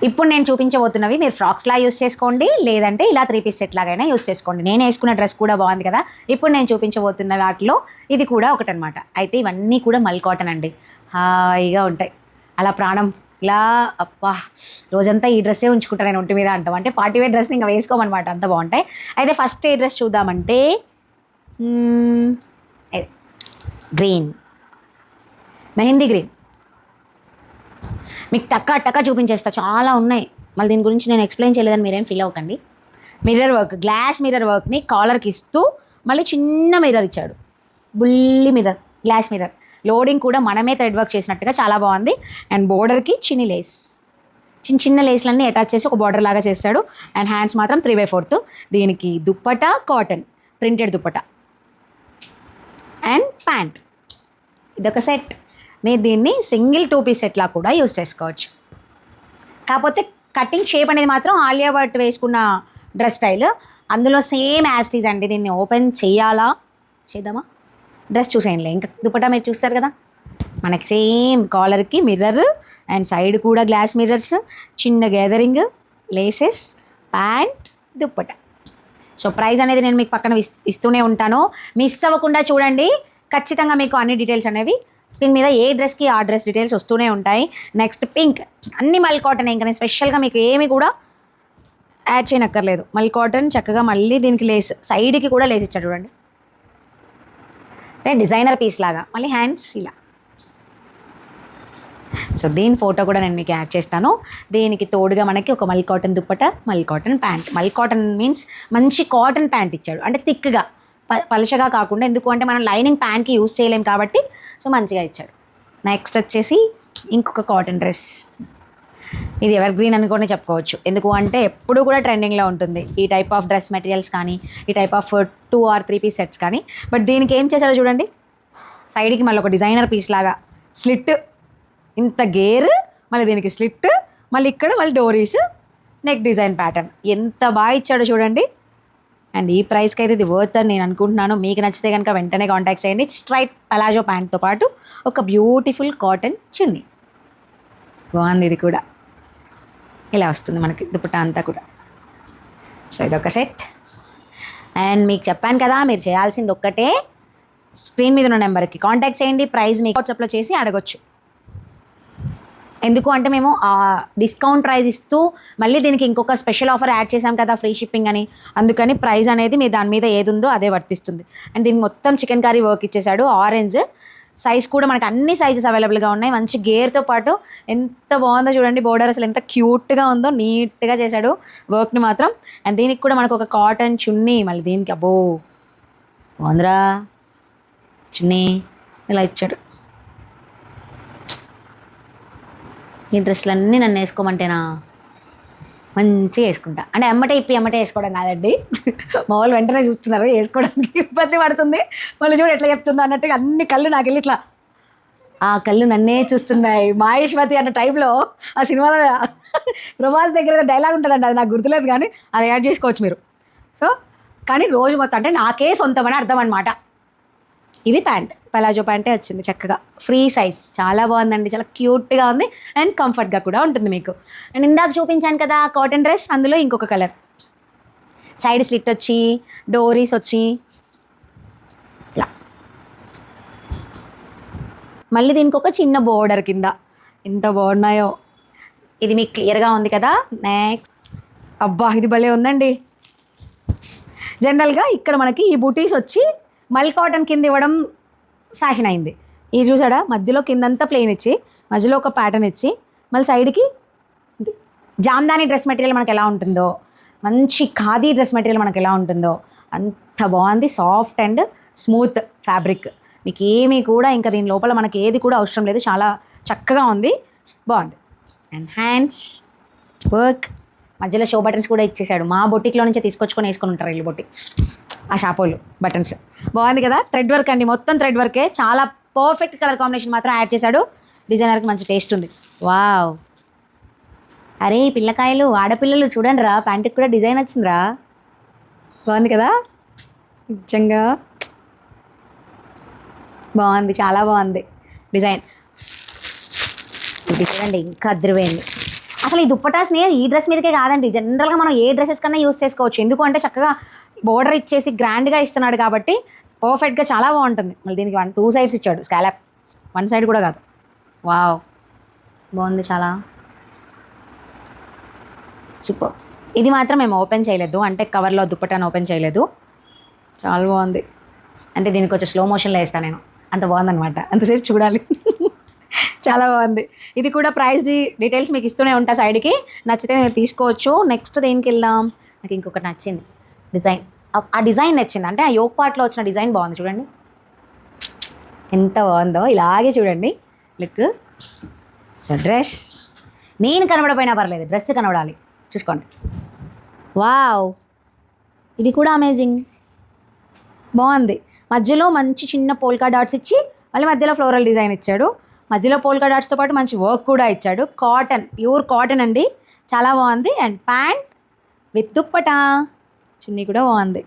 ఇప్పుడు నేను చూపించబోతున్నవి మీరు ఫ్రాక్స్లా యూస్ చేసుకోండి, లేదంటే ఇలా 3 పీస్ సెట్ లాగైనా యూస్ చేసుకోండి. నేను వేసుకున్న డ్రెస్ కూడా బాగుంది కదా. ఇప్పుడు నేను చూపించబోతున్న వాటిలో ఇది కూడా ఒకటనమాట. అయితే ఇవన్నీ కూడా మల్ కాటన్ అండి, హాయిగా ఉంటాయి. అలా ప్రాణం ఇలా అబ్బా రోజంతా ఈ డ్రెస్సే ఉంచుకుంటాను నేను ఒంటి మీద అంటాం. అంటే పార్టీ వేర్ డ్రెస్ని ఇంకా వేసుకోమన్నమాట, అంత బాగుంటాయి. అయితే ఫస్ట్ ఏ డ్రెస్ చూద్దామంటే గ్రీన్, మెహందీ గ్రీన్. మీకు టక్కా చూపించేస్తా, చాలా ఉన్నాయి. మళ్ళీ దీని గురించి నేను ఎక్స్ప్లెయిన్ చేయలేదని మీరేం ఫీల్ అవ్వకండి. మిర్రర్ వర్క్, గ్లాస్ మిర్రర్ వర్క్ని కాలర్కి ఇస్తూ మళ్ళీ చిన్న మిర్రర్ ఇచ్చాడు, బుల్లి మిర్రర్, గ్లాస్ మిర్రర్. లోడింగ్ కూడా మనమే థ్రెడ్ వర్క్ చేసినట్టుగా చాలా బాగుంది. అండ్ బోర్డర్కి చిన్ని లేస్, చిన్న లేస్లన్నీ అటాచ్ చేసి ఒక బార్డర్ లాగా చేస్తాడు. అండ్ హ్యాండ్స్ మాత్రం 3/4. దీనికి dupatta cotton printed dupatta and pant. ఇదొక సెట్. మీరు దీన్ని సింగిల్ 2 పీస్ సెట్లా కూడా యూస్ చేసుకోవచ్చు. కాకపోతే కటింగ్ షేప్ అనేది మాత్రం ఆలియా భట్ వేసుకున్న డ్రెస్ స్టైల్, అందులో సేమ్ యాస్టీజ్ అండి. దీన్ని ఓపెన్ చేద్దామా? డ్రెస్ చూసేయండి, ఇంకా దుపట్టా మీరు చూస్తారు కదా, మనకి సేమ్ కాలర్కి మిర్రర్ అండ్ సైడ్ కూడా గ్లాస్ మిర్రర్స్, చిన్న gathering, laces, pant, dupatta. So price అనేది నేను మీకు పక్కన ఇస్తూనే ఉంటాను, మిస్ అవ్వకుండా చూడండి. ఖచ్చితంగా మీకు అన్ని డీటెయిల్స్ అనేవి స్క్రీన్ మీద ఏ డ్రెస్కి ఆ డ్రెస్ డీటెయిల్స్ వస్తూనే ఉంటాయి. నెక్స్ట్ పింక్, అన్ని మల్ కాటన్. ఇంకా నేను స్పెషల్గా మీకు ఏమి కూడా యాడ్ చేయనక్కర్లేదు. మల్ కాటన్ చక్కగా. మళ్ళీ దీనికి లేస్, సైడ్కి కూడా లేస్ ఇచ్చాడు చూడండి, అంటే డిజైనర్ పీస్ లాగా. మళ్ళీ హ్యాండ్స్ ఇలా. సో దీని ఫోటో కూడా నేను మీకు యాడ్ చేస్తాను. దీనికి తోడుగా మనకి ఒక మల్ కాటన్ దుప్పట, మల్ కాటన్ ప్యాంట్. మల్ కాటన్ మీన్స్ మంచి కాటన్ ప్యాంట్ ఇచ్చాడు, అంటే థిక్గా, పలచగా కాకుండా. ఎందుకు అంటే మనం లైనింగ్ ప్యాంట్కి యూస్ చేయలేం కాబట్టి సో మంచిగా ఇచ్చాడు. నెక్స్ట్ వచ్చేసి ఇంకొక కాటన్ డ్రెస్. ఇది ఎవర్ గ్రీన్ అని కూడా చెప్పుకోవచ్చు. ఎందుకు అంటే ఎప్పుడు కూడా ట్రెండింగ్లో ఉంటుంది ఈ టైప్ ఆఫ్ డ్రెస్ మెటీరియల్స్ కానీ, ఈ type of 2 or 3 piece sets కానీ. బట్ దీనికి ఏం చేశారో చూడండి, సైడ్కి మళ్ళీ ఒక డిజైనర్ పీస్ లాగా స్లిట్, ఇంత గేర్, మళ్ళీ దీనికి స్లిట్, మళ్ళీ ఇక్కడ మళ్ళీ డోరీస్, నెక్ డిజైన్ ప్యాటర్న్. ఎంత బాగా ఇచ్చాడో చూడండి. అండ్ ఈ ప్రైస్కి అయితే ఇది వర్త్ అని నేను అనుకుంటున్నాను. మీకు నచ్చితే కనుక వెంటనే కాంటాక్ట్ చేయండి. స్ట్రైట్ పలాజో ప్యాంట్తో పాటు ఒక బ్యూటిఫుల్ కాటన్ చున్నీ. బాగుంది ఇది కూడా. ఇలా వస్తుంది మనకి దుపట్టా అంతా కూడా. సో ఇదొక సెట్. అండ్ మీకు చెప్పాను కదా, మీరు చేయాల్సింది ఒక్కటే, స్క్రీన్ మీద ఉన్న నెంబర్కి కాంటాక్ట్ చేయండి. ప్రైస్ మీకు వాట్సాప్లో చేసి అడగొచ్చు. ఎందుకు అంటే మేము డిస్కౌంట్ ప్రైస్ ఇస్తూ మళ్ళీ దీనికి ఇంకొక స్పెషల్ ఆఫర్ యాడ్ చేసాం కదా, ఫ్రీ షిప్పింగ్ అని. అందుకని ప్రైస్ అనేది మీ దాని మీద ఏది ఉందో అదే వర్తిస్తుంది. అండ్ దీనికి మొత్తం చికెన్ కర్రీ వర్క్ ఇచ్చేసాడు. ఆరెంజ్ సైజ్ కూడా మనకి అన్ని సైజెస్ అవైలబుల్గా ఉన్నాయి. మంచి గేర్తో పాటు ఎంత బాగుందో చూడండి. బోర్డర్ అసలు ఎంత క్యూట్గా ఉందో, నీట్గా చేశాడు వర్క్ని మాత్రం. అండ్ దీనికి కూడా మనకు ఒక కాటన్ చున్నీ. మళ్ళీ దీనికి అబ్బో బాగుందిరా చున్నీ, ఇలా ఇచ్చాడు. ఈ డ్రెస్సులన్నీ నన్ను వేసుకోమంటేనా మంచిగా వేసుకుంటా. అంటే ఎమ్మటే వేసుకోవడం కాదండి, మామూలు వెంటనే చూస్తున్నారు, వేసుకోవడానికి ఇబ్బంది పడుతుంది. మళ్ళీ చూడు ఎట్లా చెప్తుందో అన్నట్టుగా అన్ని కళ్ళు నాకు వెళ్ళి ఇట్లా, ఆ కళ్ళు నన్నే చూస్తున్నాయి. మహేశ్వతి అన్న టైంలో ఆ సినిమాలో ప్రభాస్ దగ్గర డైలాగ్ ఉంటుందండి, అది నాకు గుర్తులేదు కానీ అది యాడ్ చేసుకోవచ్చు మీరు. సో కానీ రోజు మొత్తం అంటే నాకే సొంతం అని అర్థం అనమాట. ఇది ప్యాంట్, పలాజో ప్యాంటే వచ్చింది చక్కగా, ఫ్రీ సైజ్. చాలా బాగుందండి, చాలా క్యూట్గా ఉంది అండ్ కంఫర్ట్గా కూడా ఉంటుంది మీకు. నేను ఇందాక చూపించాను కదా కాటన్ డ్రెస్, అందులో ఇంకొక కలర్. సైడ్ స్లిట్ వచ్చి, డోరీస్ వచ్చి ఇలా, మళ్ళీ దీనికి ఒక చిన్న బోర్డర్ కింద. ఎంత బాగున్నాయో. ఇది మీకు క్లియర్గా ఉంది కదా. నెక్స్ట్ అబ్బా ఇది భలే ఉందండి. జనరల్గా ఇక్కడ మనకి ఈ బూటీస్ వచ్చి మల్ కాటన్ కింద ఇవ్వడం ఫ్యాషన్ అయింది. ఇది చూసాడా, మధ్యలో కిందంతా ప్లెయిన్ ఇచ్చి మధ్యలో ఒక ప్యాటర్న్ ఇచ్చి మళ్ళీ సైడ్కి జామ్దాని డ్రెస్ మెటీరియల్ మనకు ఎలా ఉంటుందో, మంచి ఖాదీ డ్రెస్ మెటీరియల్ మనకు ఎలా ఉంటుందో అంత బాగుంది. Soft and smooth fabric. మీకు ఏమీ కూడా ఇంకా దీని లోపల మనకి ఏది కూడా అవసరం లేదు, చాలా చక్కగా ఉంది, బాగుంది. అండ్ హ్యాండ్స్ వర్క్, మధ్యలో షో బటన్స్ కూడా ఇచ్చేసాడు. మా బొటిక్లో నుంచే తీసుకొచ్చుకొని వేసుకొని ఉంటారు వీళ్ళు బొటిక్, ఆ షాపోళ్ళు బటన్స్. బాగుంది కదా, థ్రెడ్ వర్క్ అండి, మొత్తం థ్రెడ్ వర్కే. చాలా పర్ఫెక్ట్ కలర్ కాంబినేషన్ మాత్రం యాడ్ చేశాడు. డిజైనర్కి మంచి టేస్ట్ ఉంది. వావ్, అరే పిల్లకాయలు ఆడపిల్లలు చూడండి రా, ప్యాంటుకి కూడా డిజైన్ వచ్చిందిరా. బాగుంది కదా, నిజంగా బాగుంది, చాలా బాగుంది డిజైన్. ఇది చూడండి ఇంకా అద్దరిపోయింది. అసలు ఈ దుప్పటాస్ని ఈ డ్రెస్ మీదకే కాదండి, జనరల్గా మనం ఏ డ్రెస్సెస్ కన్నా యూస్ చేసుకోవచ్చు. ఎందుకు అంటే చక్కగా బోర్డర్ ఇచ్చేసి గ్రాండ్గా ఇస్తున్నాడు కాబట్టి పర్ఫెక్ట్గా చాలా బాగుంటుంది. మళ్ళీ దీనికి 2 సైడ్స్ ఇచ్చాడు, స్కాలప్ 1 సైడ్ కూడా కాదు. వావ్, బాగుంది చాలా సూపర్. ఇది మాత్రం మేము ఓపెన్ చేయలేదు, అంటే కవర్లో దుప్పటాన్ని ఓపెన్ చేయలేదు. చాలా బాగుంది, అంటే దీనికి కొంచెం స్లో మోషన్లో వేస్తాను నేను, అంత బాగుందనమాట, అంతసేపు చూడాలి. చాలా బాగుంది. ఇది కూడా ప్రైస్ డీటెయిల్స్ మీకు ఇస్తూనే ఉంటా సైడ్కి, నచ్చితే మీరు తీసుకోవచ్చు. నెక్స్ట్ దేనికి వెళ్దాం, నాకు ఇంకొకటి నచ్చింది డిజైన్. ఆ డిజైన్ నచ్చింది, అంటే ఆ యోగ్ పార్ట్లో వచ్చిన డిజైన్ బాగుంది చూడండి, ఎంత బాగుందో. ఇలాగే చూడండి లుక్. సో డ్రెస్ నేను కనబడపోయినా పర్లేదు, డ్రెస్ కనబడాలి, చూసుకోండి. వావ్, ఇది కూడా అమేజింగ్, బాగుంది. మధ్యలో మంచి చిన్న పోల్కా డాట్స్ ఇచ్చి మళ్ళీ మధ్యలో ఫ్లోరల్ డిజైన్ ఇచ్చాడు. మధ్యలో పోల్కా డాట్స్తో పాటు మంచి వర్క్ కూడా ఇచ్చాడు. కాటన్, ప్యూర్ కాటన్ అండి, చాలా బాగుంది. అండ్ ప్యాంట్ విత్ దుప్పటా, చున్నీ కూడా బాగుంది,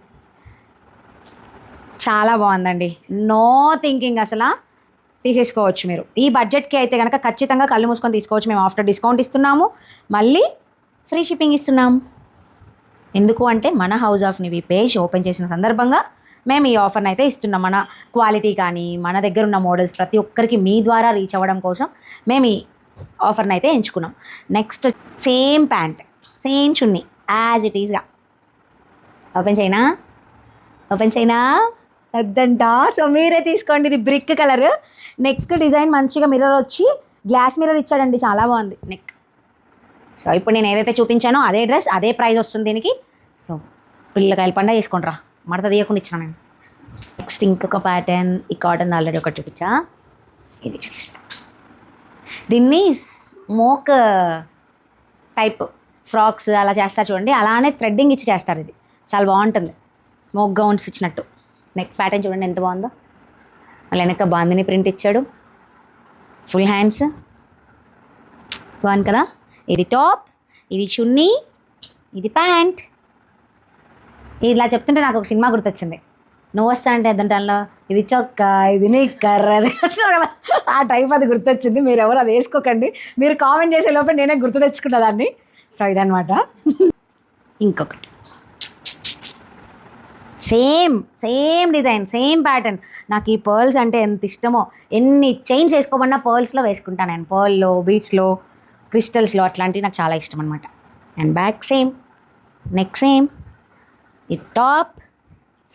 చాలా బాగుందండి. నో థింకింగ్, అసలు తీసేసుకోవచ్చు మీరు. ఈ బడ్జెట్కి అయితే కనుక ఖచ్చితంగా కళ్ళు మూసుకొని తీసుకోవచ్చు. మేము ఆఫ్టర్ డిస్కౌంట్ ఇస్తున్నాము, మళ్ళీ ఫ్రీ షిప్పింగ్ ఇస్తున్నాం. ఎందుకు అంటే మన హౌస్ ఆఫ్ నివి పేజ్ ఓపెన్ చేసిన సందర్భంగా మేము ఈ ఆఫర్ని అయితే ఇస్తున్నాం. మన క్వాలిటీ కానీ మన దగ్గర ఉన్న మోడల్స్ ప్రతి ఒక్కరికి మీ ద్వారా రీచ్ అవ్వడం కోసం మేము ఈ ఆఫర్ని అయితే ఎంచుకున్నాం. Next same pant, same chunni as it ఈస్గా. ఓపెన్ చేయనా, ఓపెన్ చేయనా వద్దంట. సో మీరే తీసుకోండి. ఇది బ్రిక్ కలర్, నెక్ డిజైన్ మంచిగా మిర్రర్ వచ్చి గ్లాస్ మిర్రర్ ఇచ్చాడండి, చాలా బాగుంది నెక్. సో ఇప్పుడు నేను ఏదైతే చూపించానో అదే డ్రెస్, అదే ప్రైస్ వస్తుంది దీనికి. సో పిల్లకాయలు పండుగ చేసుకుంటారా, మడత తీయకుండా ఇచ్చిన నేను. నెక్స్ట్ ఇంకొక ప్యాటర్న్, ఈ కాటన్ ఆల్రెడీ ఒకటి చూపించా, ఇది చూపిస్తా. దీన్ని స్మోక్ టైప్ ఫ్రాక్స్ అలా చేస్తారు చూడండి, అలానే థ్రెడ్డింగ్ ఇచ్చి చేస్తారు. ఇది చాలా బాగుంటుంది, స్మోక్ గౌన్స్ ఇచ్చినట్టు. నెక్ ప్యాటర్న్ చూడండి ఎంత బాగుందో. మళ్ళీ వెనక బాందిని ప్రింట్ ఇచ్చాడు, ఫుల్ హ్యాండ్స్, బాగుంది కదా. ఇది టాప్, ఇది చున్నీ, ఇది ప్యాంట్. ఇలా చెప్తుంటే నాకు ఒక సినిమా గుర్తొచ్చింది, నువ్వు వస్తా అంటే ఎద్దంటాలో ఇది చొక్క, ఇది నిక్కర్, అది కదా, ఆ టైప్ అది గుర్తొచ్చింది. మీరు ఎవరు అది వేసుకోకండి, మీరు కామెంట్ చేసే లోపల నేనే గుర్తు తెచ్చుకున్నా దాన్ని. సో ఇదనమాట. ఇంకొకటి same same design, same pattern. నాకు ఈ పర్ల్స్ అంటే ఎంత ఇష్టమో, ఎన్ని చైన్స్ వేసుకోమన్నా పర్ల్స్లో వేసుకుంటాను నేను, పర్ల్లో, బీట్స్లో, క్రిస్టల్స్లో, అట్లాంటివి నాకు చాలా ఇష్టం అనమాట. And back same, neck same, ఈ టాప్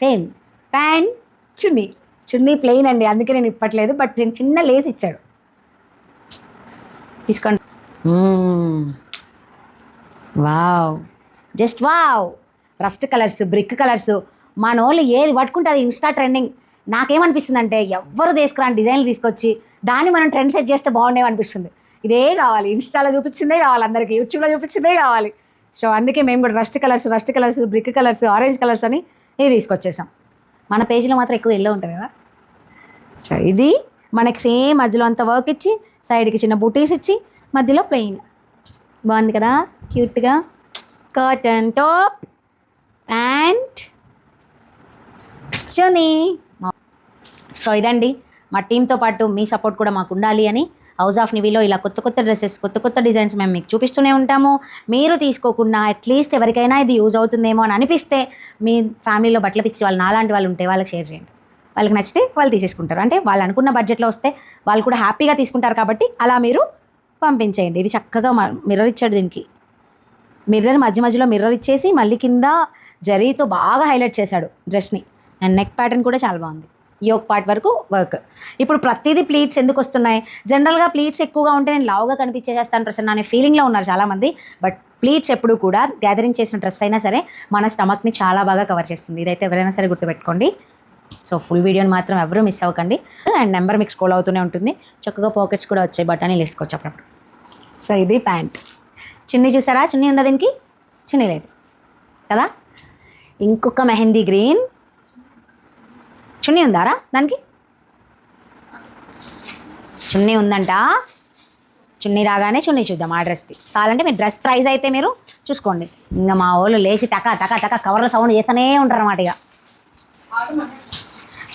సేమ్, ప్యాంట్, చున్నీ. చున్నీ ప్లెయిన్ అండి, అందుకే నేను ఇప్పట్లేదు, బట్ నేను చిన్న లేస్ ఇచ్చాడు, తీసుకోండి. Wow, just wow. Rust colours, brick colours, మన వాళ్ళు ఏది పట్టుకుంటే అది ఇన్స్టా ట్రెండింగ్. నాకేమనిపిస్తుంది అంటే ఎవ్వరు తీసుకురాని డిజైన్లు తీసుకొచ్చి దాన్ని మనం ట్రెండ్ సెట్ చేస్తే బాగుండేవి అనిపిస్తుంది. ఇదే కావాలి, ఇన్స్టాలో చూపించిందే కావాలి, అందరికీ యూట్యూబ్లో చూపించిందే కావాలి. సో అందుకే మేము కూడా rust colours, brick colours, orange colours అని ఇవి తీసుకొచ్చేసాం. మన పేజీలో మాత్రం ఎక్కువ ఎల్లో ఉంటుంది కదా. సో ఇది మనకి సేమ్ మధ్యలో అంత వర్క్ ఇచ్చి, సైడ్కి చిన్న బూటీస్ ఇచ్చి, మధ్యలో ప్లెయిన్, బాగుంది కదా క్యూట్గా. కాటన్ టాప్, ప్యాంట్, చున్నీ. సో ఇదండి, మా టీంతో పాటు మీ సపోర్ట్ కూడా మాకు ఉండాలి అని హౌస్ ఆఫ్ నివిలో ఇలా కొత్త కొత్త డ్రెస్సెస్, కొత్త కొత్త డిజైన్స్ మేము మీకు చూపిస్తూనే ఉంటాము. మీరు తీసుకోకుండా అట్లీస్ట్ ఎవరికైనా ఇది యూజ్ అవుతుందేమో అని అనిపిస్తే మీ ఫ్యామిలీలో బట్టలు పిచ్చి వాళ్ళు నాలాంటి వాళ్ళు ఉంటే వాళ్ళకి షేర్ చేయండి. వాళ్ళకి నచ్చితే వాళ్ళు తీసేసుకుంటారు, అంటే వాళ్ళు అనుకున్న బడ్జెట్లో వస్తే వాళ్ళు కూడా హ్యాపీగా తీసుకుంటారు. కాబట్టి అలా మీరు పంపించేయండి. ఇది చక్కగా మిర్రర్ ఇచ్చాడు, దీనికి మిర్రర్ మధ్యలో మిర్రర్ ఇచ్చేసి మళ్ళీ కింద జరీతో బాగా హైలైట్ చేశాడు డ్రెస్ని. అండ్ నెక్ ప్యాటర్న్ కూడా చాలా బాగుంది, యోక్ పార్ట్ వరకు వర్క్. ఇప్పుడు ప్రతిదీ ప్లీట్స్ ఎందుకు వస్తున్నాయి, జనరల్గా ప్లీట్స్ ఎక్కువగా ఉంటే నేను లావుగా కనిపించేస్తాను ప్రసన్న అనే ఫీలింగ్లో ఉన్నారు చాలామంది. బట్ ప్లీట్స్ ఎప్పుడు కూడా గ్యాదరింగ్ చేసిన డ్రెస్ అయినా సరే మన స్టమక్ని చాలా బాగా కవర్ చేస్తుంది. ఇదైతే ఎవరైనా సరే గుర్తుపెట్టుకోండి. సో ఫుల్ వీడియోని మాత్రం ఎవరూ మిస్ అవ్వకండి. అండ్ నెంబర్ మీకు స్క్రోల్ అవుతూనే ఉంటుంది, చక్కగా పాకెట్స్ కూడా వచ్చాయి, బటన్ వేసుకోవచ్చు అప్పుడప్పుడు. సో ఇది ప్యాంట్. చున్నీ చూసారా, చున్నీ ఉందా దీనికి, చున్నీ లేదు కదా. ఇంకొక మెహందీ గ్రీన్ చున్నీ ఉందారా, దానికి చున్నీ ఉందంట. చున్నీ రాగానే చున్నీ చూద్దాం ఆ డ్రెస్కి. కావాలంటే మీరు డ్రెస్ ప్రైస్ అయితే మీరు చూసుకోండి. ఇంకా మా వాళ్ళు లేచి టకా టకా టకా కవర్ల సౌండ్ చేస్తూనే ఉంటారు అన్నమాట ఇక.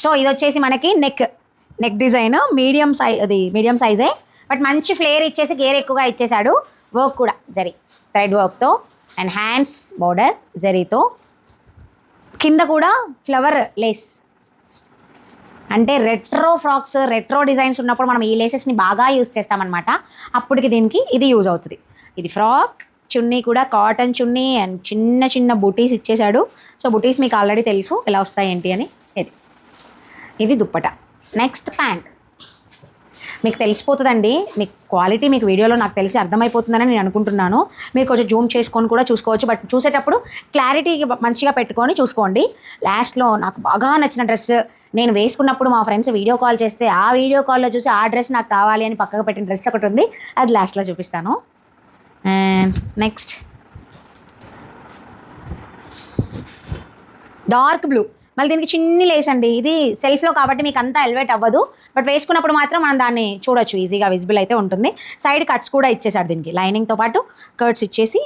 సో ఇది వచ్చేసి మనకి నెక్ డిజైన్ మీడియం సైజే, బట్ మంచి ఫ్లేర్ ఇచ్చేసి గేర్ ఎక్కువగా ఇచ్చేసాడు. వర్క్ కూడా జరీ థ్రెడ్ వర్క్తో అండ్ హ్యాండ్స్ బోర్డర్ జరీతో, కింద కూడా ఫ్లవర్ లేస్. అంటే రెట్రో ఫ్రాక్స్, రెట్రో డిజైన్స్ ఉన్నప్పుడు మనం ఈ లేసెస్ని బాగా యూజ్ చేస్తామన్నమాట. అప్పటికి దీనికి ఇది యూజ్ అవుతుంది. ఇది ఫ్రాక్, చున్నీ కూడా కాటన్ చున్నీ అండ్ చిన్న చిన్న బుటీస్ ఇచ్చేసాడు. సో బుటీస్ మీకు ఆల్రెడీ తెలుసు ఎలా వస్తాయి ఏంటి అని. ఇది దుప్పట. Next pant. మీకు తెలిసిపోతుందండి, మీకు క్వాలిటీ మీకు వీడియోలో నాకు తెలిసి అర్థమైపోతుందని నేను అనుకుంటున్నాను. మీరు కొంచెం జూమ్ చేసుకొని కూడా చూసుకోవచ్చు, బట్ చూసేటప్పుడు క్లారిటీ మంచిగా పెట్టుకొని చూసుకోండి. లాస్ట్లో నాకు బాగా నచ్చిన డ్రెస్ నేను వేసుకున్నప్పుడు మా ఫ్రెండ్స్ వీడియో కాల్ చేస్తే ఆ వీడియో కాల్లో చూసి ఆ డ్రెస్ నాకు కావాలి అని పక్కకు పెట్టిన డ్రెస్ ఒకటి ఉంది, అది లాస్ట్లో చూపిస్తాను. And next dark blue. మళ్ళీ దీనికి చిన్ని లేస్ అండి. ఇది సెల్ఫ్లో కాబట్టి మీకు అంతా ఎలివేట్ అవ్వదు, బట్ వేసుకున్నప్పుడు మాత్రం మనం దాన్ని చూడొచ్చు, ఈజీగా విజిబుల్ అయితే ఉంటుంది. సైడ్ కట్స్ కూడా ఇచ్చేసాడు దీనికి, లైనింగ్తో పాటు కట్స్ ఇచ్చేసి.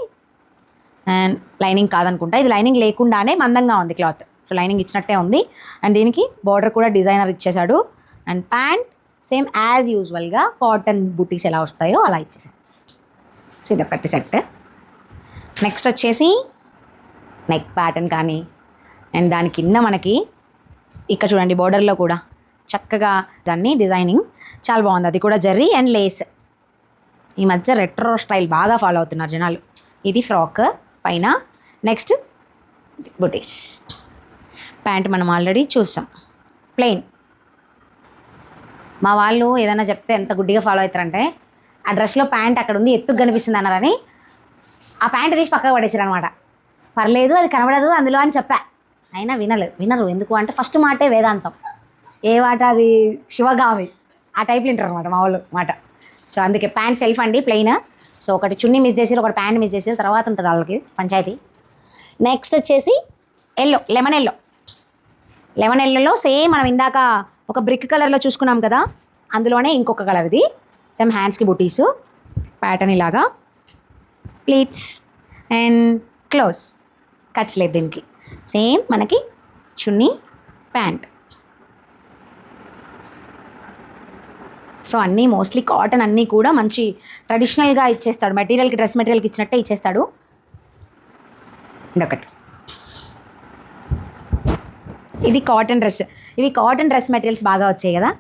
అండ్ లైనింగ్ కాదనుకుంటా, ఇది లైనింగ్ లేకుండానే మందంగా ఉంది క్లాత్, సో లైనింగ్ ఇచ్చినట్టే ఉంది. అండ్ దీనికి బార్డర్ కూడా డిజైనర్ ఇచ్చేసాడు. అండ్ ప్యాంట్ సేమ్ యాజ్ యూజువల్గా కాటన్ బుటీస్ ఎలా వస్తాయో అలా ఇచ్చేసాడు. సో ఇది ఒకటి సెట్. నెక్స్ట్ వచ్చేసి నెక్ ప్యాటర్న్ కానీ, అండ్ దాని కింద మనకి ఇక్కడ చూడండి బోర్డర్లో కూడా చక్కగా దాన్ని డిజైనింగ్ చాలా బాగుంది. అది కూడా జర్రీ అండ్ లేస్. ఈ మధ్య రెట్రో స్టైల్ బాగా ఫాలో అవుతున్నారు జనాలు. ఇది ఫ్రాక్ పైన. నెక్స్ట్ బుటీస్. ప్యాంట్ మనం ఆల్రెడీ చూసాం, ప్లెయిన్. మా వాళ్ళు ఏదైనా చెప్తే ఎంత గుడ్డిగా ఫాలో అవుతారంటే, ఆ డ్రెస్లో ప్యాంట్ అక్కడ ఉంది ఎత్తుకు కనిపిస్తుంది అన్నారని ఆ ప్యాంట్ తీసి పక్కకు పడేసారు అనమాట. పర్లేదు అది కనబడదు అందులో అని చెప్పా, అయినా వినరు. ఎందుకు అంటే ఫస్ట్ మాటే వేదాంతం, ఏ మాట అది శివగామి, ఆ టైప్లో వింటారు అనమాట మా వాళ్ళు మాట. సో అందుకే ప్యాంట్ సెల్ఫ్ అండి ప్లెయిన్. సో ఒకటి చున్నీ మిస్ చేసి ఒకటి ప్యాంట్ మిస్ చేసి తర్వాత ఉంటుంది వాళ్ళకి పంచాయతీ. నెక్స్ట్ వచ్చేసి ఎల్లో, లెమన్ ఎల్లో. లెమన్ ఎల్లోలో సేమ్ మనం ఇందాక ఒక బ్రిక్ కలర్లో చూసుకున్నాం కదా, అందులోనే ఇంకొక కలర్ ఇది. సేమ్ హ్యాండ్స్కి బుటీస్, ప్యాటర్న్ ఇలాగా, ప్లీట్స్ అండ్ క్లోజ్, కట్స్ లేదు దీనికి. సేమ్ మనకి చున్నీ ప్యాంట్. సో అన్నీ మోస్ట్లీ కాటన్, అన్నీ కూడా మంచి ట్రెడిషనల్గా ఇచ్చేస్తాడు. మెటీరియల్కి డ్రెస్ మెటీరియల్కి ఇచ్చినట్టే ఇచ్చేస్తాడు. ఇదొకటి. ఇది కాటన్ డ్రెస్. ఇవి కాటన్ డ్రెస్ మెటీరియల్స్ బాగా వచ్చాయి కదా,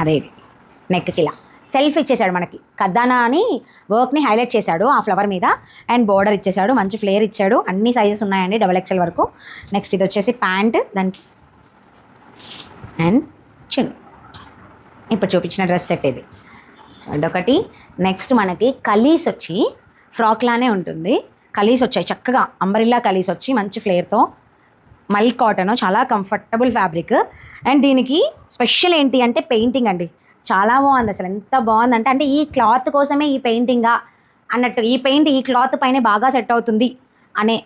అదే ఇది. నెక్కి ఇలా సెల్ఫ్ ఇచ్చేసాడు మనకి, కద్దానా అని వర్క్ని హైలైట్ చేశాడు ఆ ఫ్లవర్ మీద. అండ్ బోర్డర్ ఇచ్చేసాడు, మంచి ఫ్లేర్ ఇచ్చాడు. అన్ని సైజెస్ ఉన్నాయండి, XXL వరకు. నెక్స్ట్ ఇది వచ్చేసి ప్యాంట్ దానికి అండ్ చున్నీ. ఇప్పుడు చూపించిన డ్రెస్ సెట్ ఇది. సో అదొకటి. నెక్స్ట్ మనకి కలీస్ వచ్చి ఫ్రాక్ లానే ఉంటుంది, కలీస్ వచ్చాయి చక్కగా, అంబరిల్లా కలీస్ వచ్చి మంచి ఫ్లేర్తో, మల్ కాటన్, చాలా కంఫర్టబుల్ ఫ్యాబ్రిక్. అండ్ దీనికి స్పెషల్ ఏంటి అంటే పెయింటింగ్ అండి, చాలా బాగుంది అసలు. ఎంత బాగుందంటే అంటే ఈ క్లాత్ కోసమే ఈ పెయింటింగా అన్నట్టు, ఈ పెయింట్ ఈ క్లాత్ పైనే బాగా సెట్ అవుతుంది అనే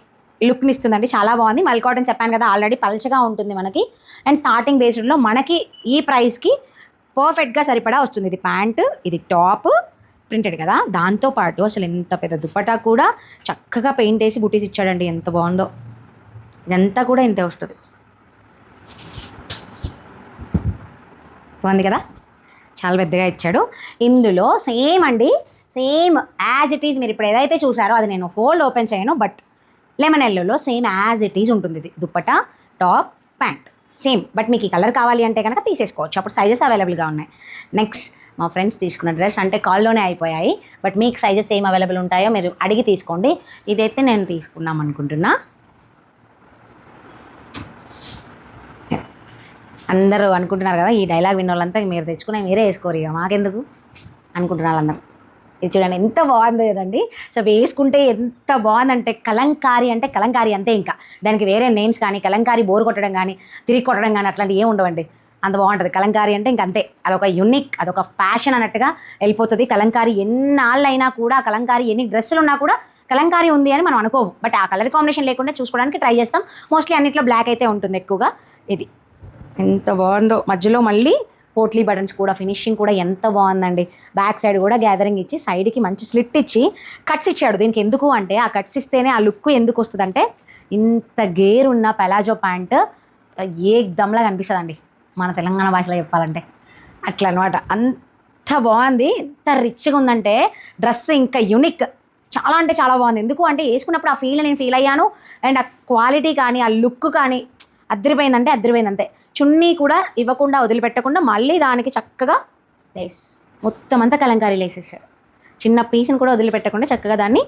లుక్ని ఇస్తుందండి. చాలా బాగుంది. మల్ కాటన్ చెప్పాను కదా ఆల్రెడీ, పల్చగా ఉంటుంది మనకి. అండ్ స్టార్టింగ్ బేస్డ్లో మనకి ఈ ప్రైస్కి పర్ఫెక్ట్గా సరిపడా వస్తుంది. ఇది ప్యాంటు, ఇది టాప్ ప్రింటెడ్ కదా, దాంతోపాటు అసలు ఎంత పెద్ద దుప్పటా కూడా చక్కగా పెయింట్ వేసి బుటీస్ ఇచ్చాడండి. ఎంత బాగుందో. ఇదంతా కూడా ఇంతే వస్తుంది. బాగుంది కదా, చాలా పెద్దగా ఇచ్చాడు. ఇందులో సేమ్ అండి, సేమ్ యాజ్ ఇట్ ఈజ్ మీరు ఇప్పుడు ఏదైతే చూసారో అది నేను ఫోల్డ్ ఓపెన్ చేయను, బట్ లెమన్ ఎల్లోలో సేమ్ యాజ్ ఇట్ ఈజ్ ఉంటుంది. ఇది dupatta, top, pant same. But మీకు ఈ కలర్ కావాలి అంటే కనుక తీసేసుకోవచ్చు, అప్పుడు సైజెస్ అవైలబుల్గా ఉన్నాయి. నెక్స్ట్ మా ఫ్రెండ్స్ తీసుకున్న డ్రెస్ అంటే కాల్లోనే అయిపోయాయి, బట్ మీకు సైజెస్ ఏం అవైలబుల్ ఉంటాయో మీరు అడిగి తీసుకోండి. ఇదైతే నేను తీసుకున్నాం అనుకుంటున్నా. అందరూ అనుకుంటున్నారు కదా ఈ డైలాగ్ విన్న వాళ్ళంతా మీరు తెచ్చుకునే మీరే వేసుకోరు, ఇక మాకెందుకు అనుకుంటున్నారు వాళ్ళందరూ. ఇది చూడండి ఎంత బాగుంది కదండి. సో వేసుకుంటే ఎంత బాగుందంటే, కలంకారీ అంటే కలంకారీ అంతే, ఇంకా దానికి వేరే నేమ్స్ కానీ కలంకారీ బోర్ కొట్టడం కానీ తిరిగి కొట్టడం కానీ అట్లాంటివి ఏమి ఉండవండి. అంత బాగుంటుంది కలంకారీ అంటే. ఇంక అంతే, అదొక యూనిక్, అదొక ఫ్యాషన్ అన్నట్టుగా వెళ్ళిపోతుంది. కలంకారీ ఎన్నాళ్ళైనా కూడా, కలంకారీ ఎన్ని డ్రెస్సులు ఉన్నా కూడా కలంకారీ ఉంది అని మనం అనుకోము, బట్ ఆ కలర్ కాంబినేషన్ లేకుండా చూసుకోవడానికి ట్రై చేస్తాం. మోస్ట్లీ అన్నిట్లో బ్లాక్ అయితే ఉంటుంది ఎక్కువగా. ఇది ఎంత బాగుందో, మధ్యలో మళ్ళీ పోట్లీ బటన్స్ కూడా, ఫినిషింగ్ కూడా ఎంత బాగుందండి. బ్యాక్ సైడ్ కూడా గ్యాదరింగ్ ఇచ్చి సైడ్కి మంచి స్లిట్ ఇచ్చి కట్స్ ఇచ్చాడు. దీనికి ఎందుకు అంటే ఆ కట్స్ ఇస్తేనే ఆ లుక్ ఎందుకు వస్తుందంటే, ఇంత గేర్ ఉన్న పెలాజో ప్యాంట్ ఏ దమ్లా కనిపిస్తుందండి మన తెలంగాణ భాషలో చెప్పాలంటే, అట్లా అనమాట. అంత ఎంత బాగుంది, ఎంత రిచ్గా ఉందంటే డ్రెస్ ఇంకా యూనిక్, చాలా అంటే చాలా బాగుంది. ఎందుకు అంటే వేసుకున్నప్పుడు ఆ ఫీల్ నేను ఫీల్ అయ్యాను. అండ్ ఆ క్వాలిటీ కానీ ఆ లుక్ కానీ అదిరిపోయిందంటే అదిరిపోయింది అంతే. చున్నీ కూడా ఇవ్వకుండా వదిలిపెట్టకుండా మళ్ళీ దానికి చక్కగా లేస్ మొత్తం అంతా కలంకారీ లేసేసాడు. చిన్న పీస్ని కూడా వదిలిపెట్టకుండా చక్కగా దాన్ని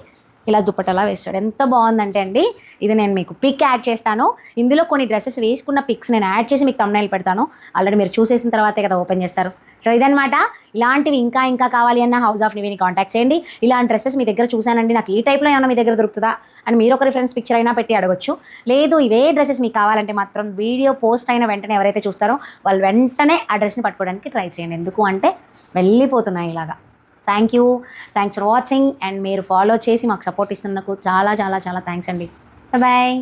ఇలా దుప్పటలా వేస్తాడు. ఎంత బాగుందంటే అండి, ఇది నేను మీకు పిక్ యాడ్ చేస్తాను. ఇందులో కొన్ని డ్రెస్సెస్ వేసుకున్న పిక్స్ నేను యాడ్ చేసి మీకు thumbnail పెడతాను. ఆల్రెడీ మీరు చూసేసిన తర్వాతే కదా ఓపెన్ చేస్తారు. సో ఇదనమాట. ఇలాంటివి ఇంకా ఇంకా కావాలి అన్న హౌస్ ఆఫ్ నివీని కాంటాక్ట్ చేయండి. ఇలాంటి డ్రెస్సెస్ మీ దగ్గర చూశానండి, నాకు ఈ టైప్లో ఏమైనా మీ దగ్గర దొరుకుతుందా అని మీరు ఒక రిఫరెన్స్ పిక్చర్ అయినా పెట్టి అడగొచ్చు. లేదు ఇవే డ్రెస్సెస్ మీకు కావాలంటే మాత్రం వీడియో పోస్ట్ అయిన వెంటనే ఎవరైతే చూస్తారో వాళ్ళు వెంటనే ఆ డ్రెస్ని పట్టుకోవడానికి ట్రై చేయండి. ఎందుకు అంటే వెళ్ళిపోతున్నాయి ఇలాగా. Thanks for watching. అండ్ మీరు ఫాలో చేసి మాకు సపోర్ట్ ఇస్తున్నందుకు చాలా చాలా చాలా థ్యాంక్స్ అండి. బాయ్.